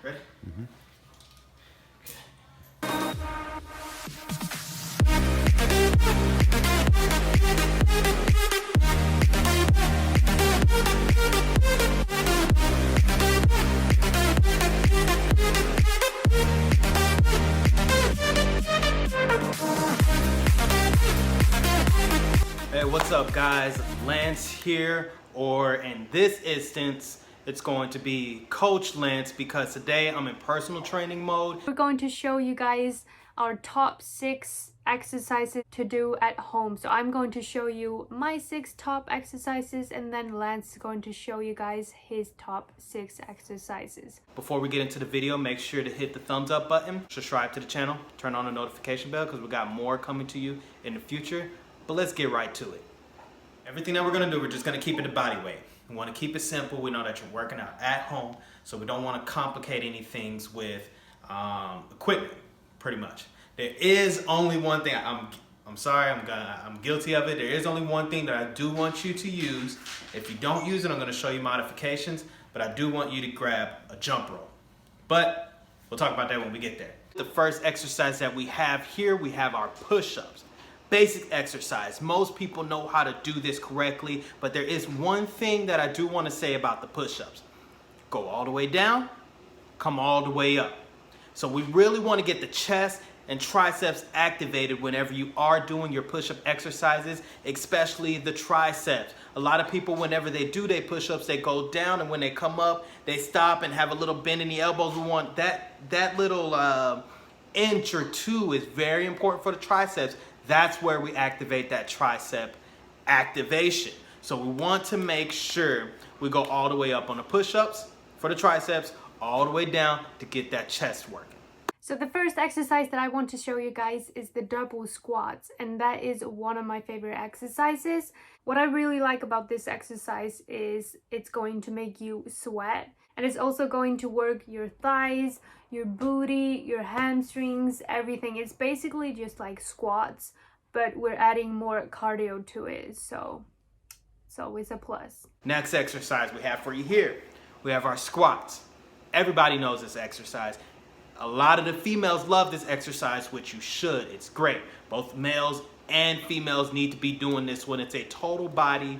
Ready? Mm-hmm. Hey, what's up guys? Lance here, or in this instance, it's going to be Coach Lance because today I'm in personal training mode. We're going to show you guys our top 6 exercises to do at home. So I'm going to show you my 6 top exercises, and then Lance is going to show you guys his top 6 exercises. Before we get into the video, make sure to hit the thumbs up button, subscribe to the channel, turn on the notification bell because we got more coming to you in the future. But let's get right to it. Everything that we're gonna do, we're just gonna keep it the body weight. We wanna keep it simple. We know that you're working out at home, so we don't wanna complicate any things with equipment, pretty much. There is only one thing, I'm sorry, I'm guilty of it. There is only one thing that I do want you to use. If you don't use it, I'm gonna show you modifications, but I do want you to grab a jump rope. But we'll talk about that when we get there. The first exercise that we have here, we have our push-ups. Basic exercise. Most people know how to do this correctly, but there is one thing that I do want to say about the push-ups. Go all the way down, come all the way up. So we really want to get the chest and triceps activated whenever you are doing your push-up exercises, especially the triceps. A lot of people, whenever they do their push-ups, they go down, and when they come up, they stop and have a little bend in the elbows. We want that little inch or two is very important for the triceps. That's where we activate that tricep activation. So we want to make sure we go all the way up on the push-ups for the triceps, all the way down to get that chest working. So the first exercise that I want to show you guys is the double squats, and that is one of my favorite exercises. What I really like about this exercise is it's going to make you sweat, and it's also going to work your thighs, your booty, your hamstrings, everything. It's basically just like squats, but we're adding more cardio to it, so it's always a plus. Next exercise we have for you here, we have our squats. Everybody knows this exercise. A lot of the females love this exercise, which you should. It's great. Both males and females need to be doing this when it's a total body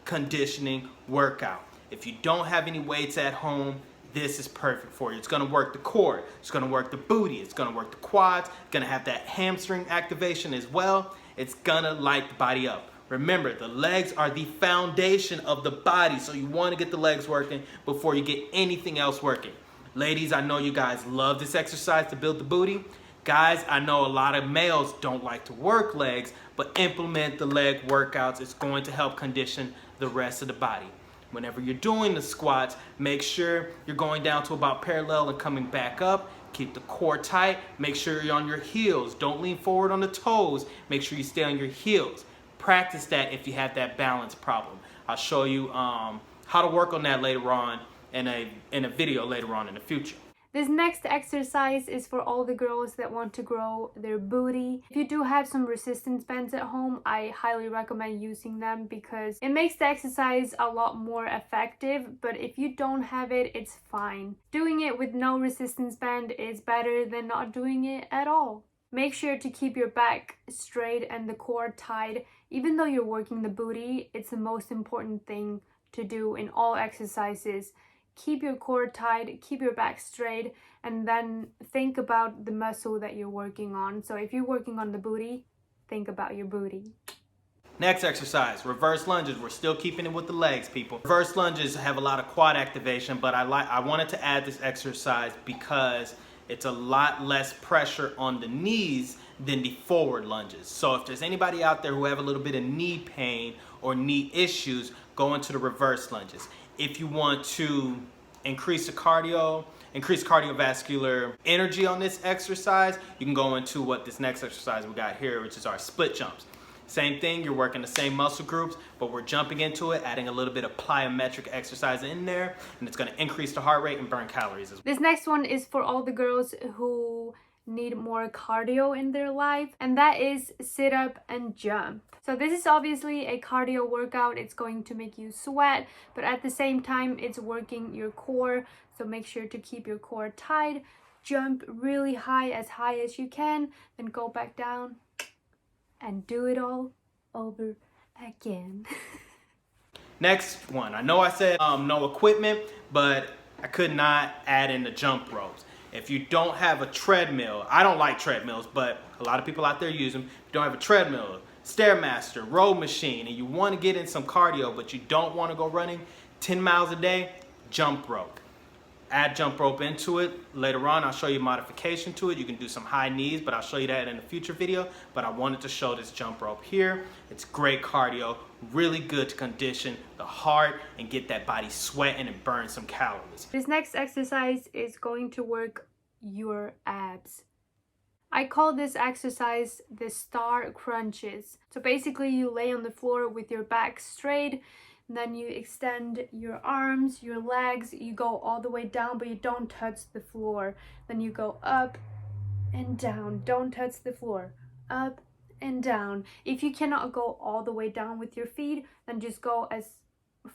conditioning workout. If you don't have any weights at home, this is perfect for you. It's gonna work the core, it's gonna work the booty, it's gonna work the quads, it's gonna have that hamstring activation as well. It's gonna light the body up. Remember, the legs are the foundation of the body, so you wanna get the legs working before you get anything else working. Ladies, I know you guys love this exercise to build the booty. Guys, I know a lot of males don't like to work legs, but implement the leg workouts. It's going to help condition the rest of the body. Whenever you're doing the squats, make sure you're going down to about parallel and coming back up. Keep the core tight. Make sure you're on your heels. Don't lean forward on the toes. Make sure you stay on your heels. Practice that if you have that balance problem. I'll show you how to work on that later on in a video later on in the future. This next exercise is for all the girls that want to grow their booty. If you do have some resistance bands at home, I highly recommend using them because it makes the exercise a lot more effective, but if you don't have it, it's fine. Doing it with no resistance band is better than not doing it at all. Make sure to keep your back straight and the core tight. Even though you're working the booty, it's the most important thing to do in all exercises. Keep your core tight, keep your back straight, and then think about the muscle that you're working on. So if you're working on the booty, think about your booty. Next exercise, reverse lunges. We're still keeping it with the legs, people. Reverse lunges have a lot of quad activation, but I wanted to add this exercise because it's a lot less pressure on the knees than the forward lunges. So if there's anybody out there who have a little bit of knee pain or knee issues, go into the reverse lunges. If you want to increase the cardiovascular energy on this exercise, you can go into what this next exercise we got here, which is our split jumps. Same thing, you're working the same muscle groups, but we're jumping into it, adding a little bit of plyometric exercise in there, and it's gonna increase the heart rate and burn calories as well. This next one is for all the girls who need more cardio in their life, and that is sit up and jump. So this is obviously a cardio workout. It's going to make you sweat, but at the same time it's working your core, so make sure to keep your core tight. Jump really high as you can, then go back down and do it all over again. Next one. I know I said no equipment, but I could not add in the jump ropes. If you don't have a treadmill, I don't like treadmills, but a lot of people out there use them. If you don't have a treadmill, Stairmaster, row machine, and you want to get in some cardio, but you don't want to go running 10 miles a day, jump rope. Add jump rope into it. Later on, I'll show you modification to it. You can do some high knees, but I'll show you that in a future video. But I wanted to show this jump rope here. It's great cardio, really good to condition the heart and get that body sweating and burn some calories. This next exercise is going to work your abs. I call this exercise the star crunches. So basically you lay on the floor with your back straight, and then you extend your arms, your legs, you go all the way down, but you don't touch the floor. Then you go up and down, don't touch the floor, up and down. If you cannot go all the way down with your feet, then just go as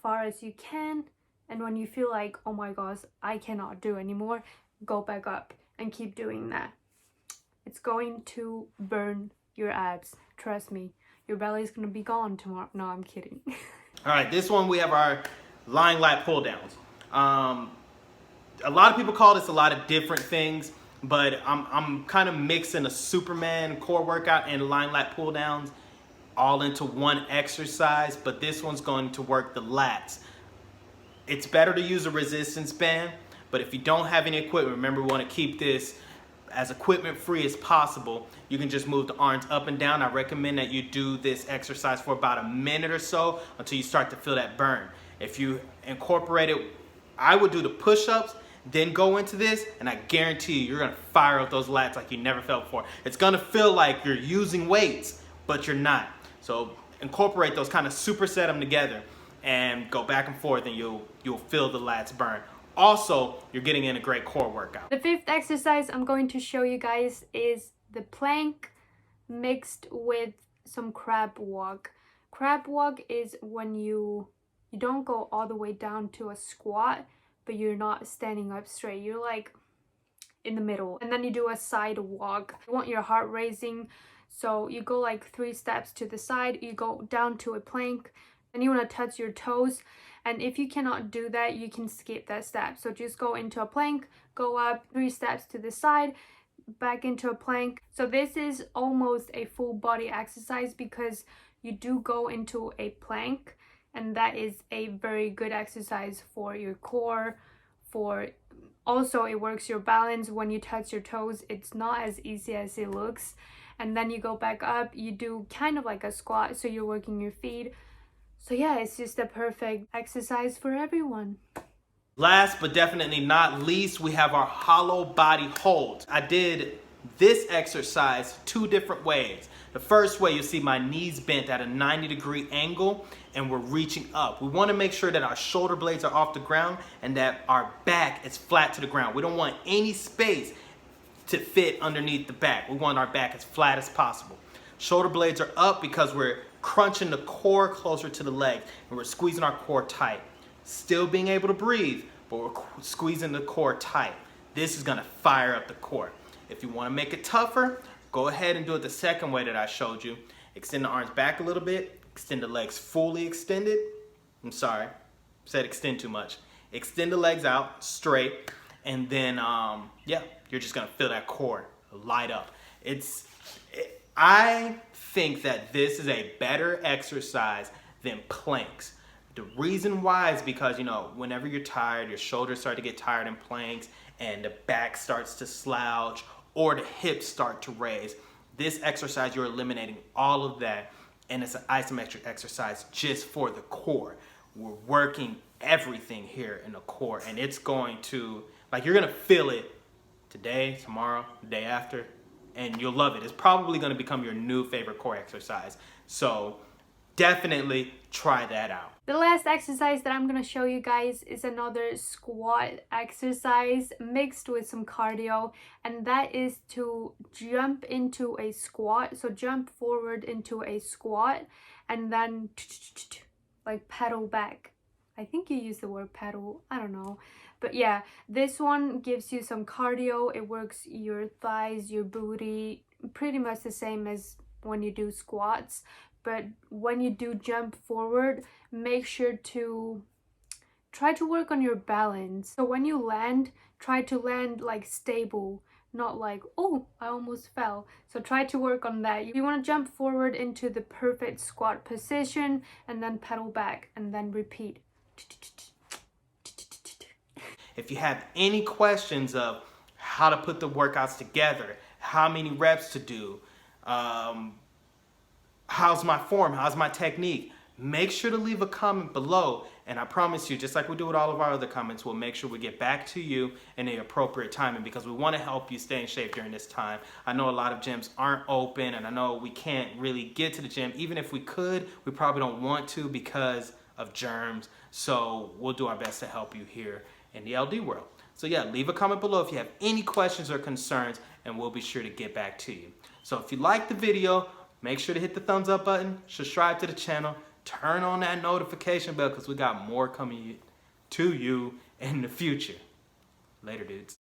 far as you can. And when you feel like, oh my gosh, I cannot do anymore, go back up and keep doing that. It's going to burn your abs. Trust me, your belly is going to be gone tomorrow. No, I'm kidding. All right, this one we have our lying lat pull downs. A lot of people call this a lot of different things, but I'm kind of mixing a Superman core workout and lying lat pull downs all into one exercise, but this one's going to work the lats. It's better to use a resistance band, but if you don't have any equipment, remember we want to keep this as equipment free as possible. You can just move the arms up and down. I recommend that you do this exercise for about a minute or so until you start to feel that burn. If you incorporate it, I would do the push-ups, then go into this, and I guarantee you're gonna fire up those lats like you never felt before. It's gonna feel like you're using weights, but you're not. So incorporate those, kind of superset them together and go back and forth, and you'll feel the lats burn. Also, you're getting in a great core workout. The fifth exercise I'm going to show you guys is the plank mixed with some crab walk. Crab walk is when you don't go all the way down to a squat, but you're not standing up straight. You're like in the middle. And then you do a side walk. You want your heart racing, so you go like 3 steps to the side, you go down to a plank, and you want to touch your toes. And if you cannot do that, you can skip that step. So just go into a plank, go up 3 steps to the side, back into a plank. So this is almost a full body exercise because you do go into a plank, and that is a very good exercise for your core. Also, it works your balance. When you touch your toes, it's not as easy as it looks. And then you go back up, you do kind of like a squat, so you're working your feet. So yeah, it's just a perfect exercise for everyone. Last but definitely not least, we have our hollow body holds. I did this exercise 2 different ways. The first way, you'll see my knees bent at a 90-degree angle and we're reaching up. We want to make sure that our shoulder blades are off the ground and that our back is flat to the ground. We don't want any space to fit underneath the back. We want our back as flat as possible. Shoulder blades are up because we're crunching the core closer to the legs and we're squeezing our core tight. Still being able to breathe, but we're squeezing the core tight. This is gonna fire up the core. If you wanna make it tougher, go ahead and do it the second way that I showed you. Extend the arms back a little bit, extend the legs fully extended. I'm sorry, said extend too much. Extend the legs out straight, and then yeah, you're just gonna feel that core light up. I think that this is a better exercise than planks. The reason why is because, you know, whenever you're tired, your shoulders start to get tired in planks and the back starts to slouch or the hips start to raise. This exercise, you're eliminating all of that, and it's an isometric exercise just for the core. We're working everything here in the core, and it's going to, like, you're gonna feel it today, tomorrow, the day after, and you'll love it. It's probably gonna become your new favorite core exercise. So definitely try that out. The last exercise that I'm gonna show you guys is another squat exercise mixed with some cardio, and that is to jump into a squat. So jump forward into a squat and then like pedal back. I think you use the word pedal, I don't know. But yeah, this one gives you some cardio. It works your thighs, your booty, pretty much the same as when you do squats. But when you do jump forward, make sure to try to work on your balance. So when you land, try to land like stable, not like, oh, I almost fell. So try to work on that. You want to jump forward into the perfect squat position and then pedal back and then repeat. If you have any questions of how to put the workouts together, how many reps to do, how's my form, how's my technique, make sure to leave a comment below, and I promise you, just like we do with all of our other comments, we'll make sure we get back to you in the appropriate timing, because we want to help you stay in shape during this time. I know a lot of gyms aren't open, and I know we can't really get to the gym. Even if we could, we probably don't want to because of germs. So we'll do our best to help you here in the LD world. So yeah, leave a comment below if you have any questions or concerns, and we'll be sure to get back to you. So if you like the video, make sure to hit the thumbs up button, subscribe to the channel, turn on that notification bell, because we got more coming to you in the future. Later, dudes.